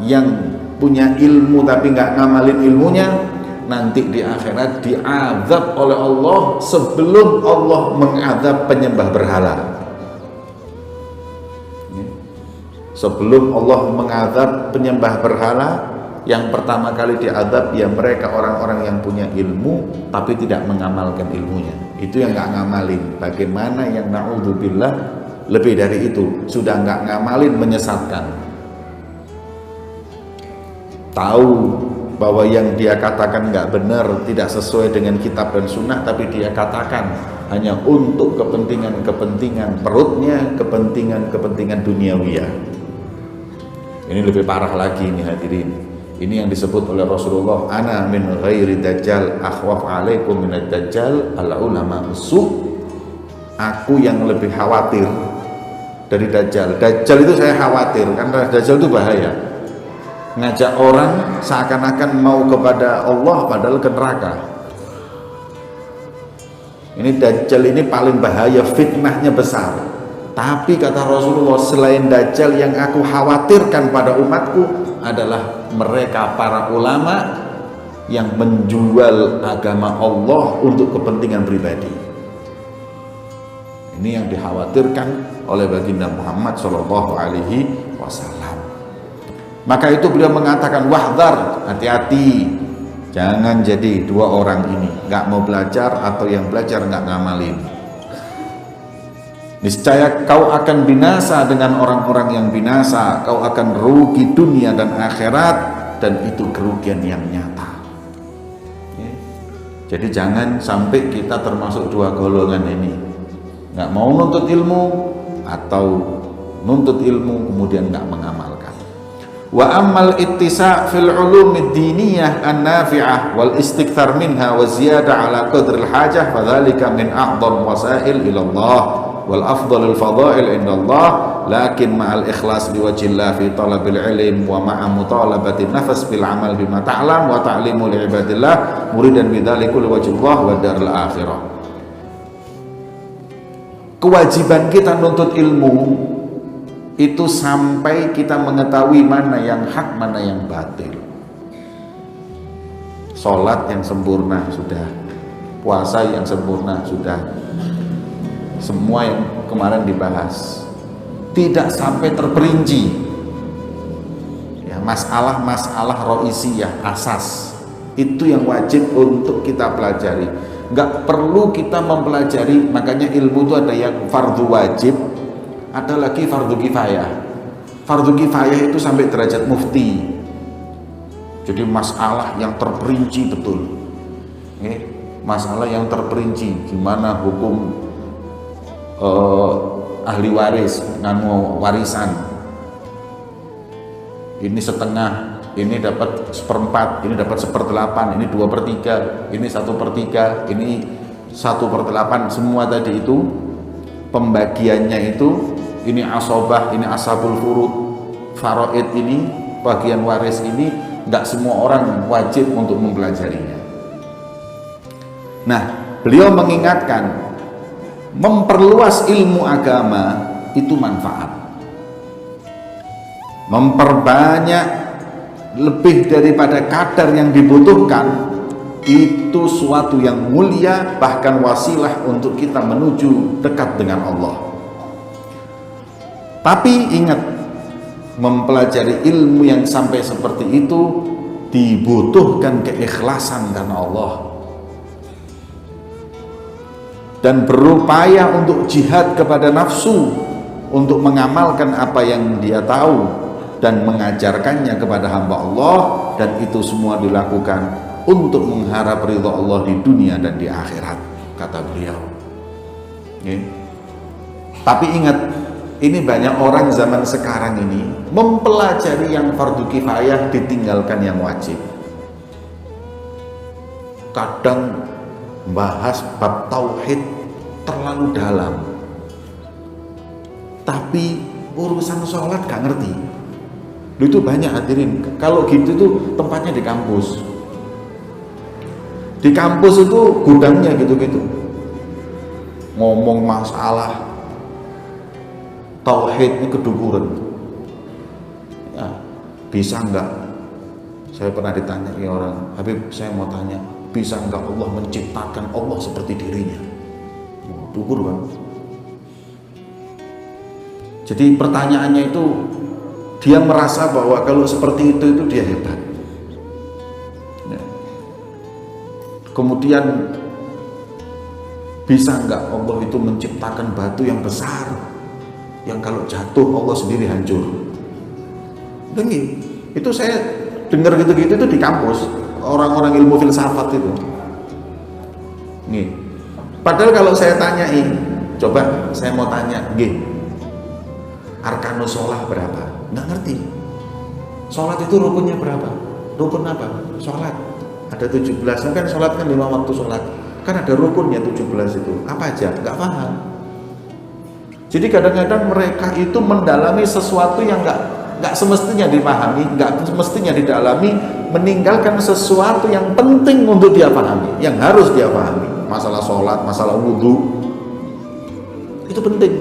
yang punya ilmu tapi nggak ngamalin ilmunya, nanti di akhirat diazab oleh Allah sebelum Allah mengadab penyembah berhala. Sebelum Allah mengadab penyembah berhala, yang pertama kali diadab ya mereka orang-orang yang punya ilmu tapi tidak mengamalkan ilmunya. Itu yang nggak ngamalin. Bagaimana yang na'udzubillah lebih dari itu, sudah nggak ngamalin menyesatkan. Tahu bahwa yang dia katakan nggak benar, tidak sesuai dengan kitab dan sunnah, tapi dia katakan hanya untuk kepentingan perutnya, kepentingan duniawiyah. Ini lebih parah lagi ini hadirin. Ini yang disebut oleh Rasulullah, ana min ghairi dajjal akhwaf alaikum minad dajjal al ulama su. Aku yang lebih khawatir dari dajjal. Dajjal itu saya khawatir karena dajjal itu bahaya. Ngajak orang seakan-akan mau kepada Allah padahal ke neraka. Ini dajjal ini paling bahaya, fitnahnya besar. Tapi kata Rasulullah, selain dajjal yang aku khawatirkan pada umatku adalah mereka para ulama yang menjual agama Allah untuk kepentingan pribadi. Ini yang dikhawatirkan oleh baginda Muhammad Shallallahu Alaihi Wasallam. Maka itu beliau mengatakan, wahdar, hati-hati, jangan jadi dua orang ini, nggak mau belajar atau yang belajar nggak ngamalin. Niscaya kau akan binasa dengan orang-orang yang binasa, kau akan rugi dunia dan akhirat, dan itu kerugian yang nyata. Jadi jangan sampai kita termasuk dua golongan ini, nggak mau nuntut ilmu atau nuntut ilmu kemudian nggak mengamalkan. Wa ammal ittisa' fil ulumid diniyah an-nafi'ah wal istikthar minha wa ziyada ala qadril hajah fadzalika min a'dham wasail ila Allah wal afdalul fadail indallah, lakin ma'al ikhlas liwajhillah fi talabil ilm wa ma'a mutalabati nafas bil amal bima ta'lam wa ta'limu li ibadillah muridan bidzalikul wajhullah wa darul akhirah. Kewajiban kita nuntut ilmu itu sampai kita mengetahui mana yang hak, mana yang batil. Sholat yang sempurna sudah, puasa yang sempurna sudah, semua yang kemarin dibahas, tidak sampai terperinci ya, masalah-masalah ro'isiyah, asas, itu yang wajib untuk kita pelajari. Nggak perlu kita mempelajari, makanya ilmu itu ada yang fardu wajib, ada lagi fardu kifayah. Fardu kifayah itu sampai derajat mufti, jadi masalah yang terperinci betul, masalah yang terperinci, gimana hukum ahli waris nganu warisan, ini setengah, ini dapat seperempat, ini dapat seperdelapan, ini 2/3, ini 1/3, ini 1/8, semua tadi itu pembagiannya itu, ini asobah, ini ashabul furud, faraid, ini bagian waris, ini nggak semua orang wajib untuk mempelajarinya. Nah, beliau mengingatkan memperluas ilmu agama itu manfaat, memperbanyak lebih daripada kadar yang dibutuhkan, itu suatu yang mulia, bahkan wasilah untuk kita menuju dekat dengan Allah. Tapi ingat, mempelajari ilmu yang sampai seperti itu dibutuhkan keikhlasan karena Allah, dan berupaya untuk jihad kepada nafsu untuk mengamalkan apa yang dia tahu dan mengajarkannya kepada hamba Allah, dan itu semua dilakukan untuk mengharap ridha Allah di dunia dan di akhirat, kata beliau. Tapi ingat, ini banyak orang zaman sekarang ini mempelajari yang fardu kifayah, ditinggalkan yang wajib. Kadang bahas bab tauhid terlalu dalam, tapi urusan sholat gak ngerti. Itu banyak hadirin. Kalau gitu tuh tempatnya di kampus. Di kampus itu gudangnya gitu-gitu, ngomong masalah tauhid ini kedukuran ya. Bisa enggak, saya pernah ditanya orang, Habib saya mau tanya, bisa enggak Allah menciptakan Allah seperti dirinya? Dukur Bang. Jadi pertanyaannya itu, dia merasa bahwa kalau seperti itu dia hebat. Ya. Kemudian bisa enggak Allah itu menciptakan batu yang besar, yang kalau jatuh Allah sendiri hancur? Itu saya dengar gitu-gitu itu di kampus, orang-orang ilmu filsafat itu. Nih, padahal kalau saya tanyain, coba saya mau tanya, arkanus sholat berapa? Nggak ngerti. Sholat itu rukunnya berapa? Rukun apa? Sholat ada 17, kan sholat kan 5 waktu sholat, kan ada rukunnya 17 itu. Apa aja? Nggak paham. Jadi kadang-kadang mereka itu mendalami sesuatu yang nggak semestinya dipahami, nggak semestinya didalami, meninggalkan sesuatu yang penting untuk dia pahami, yang harus dia pahami. Masalah sholat, masalah wudhu, itu penting.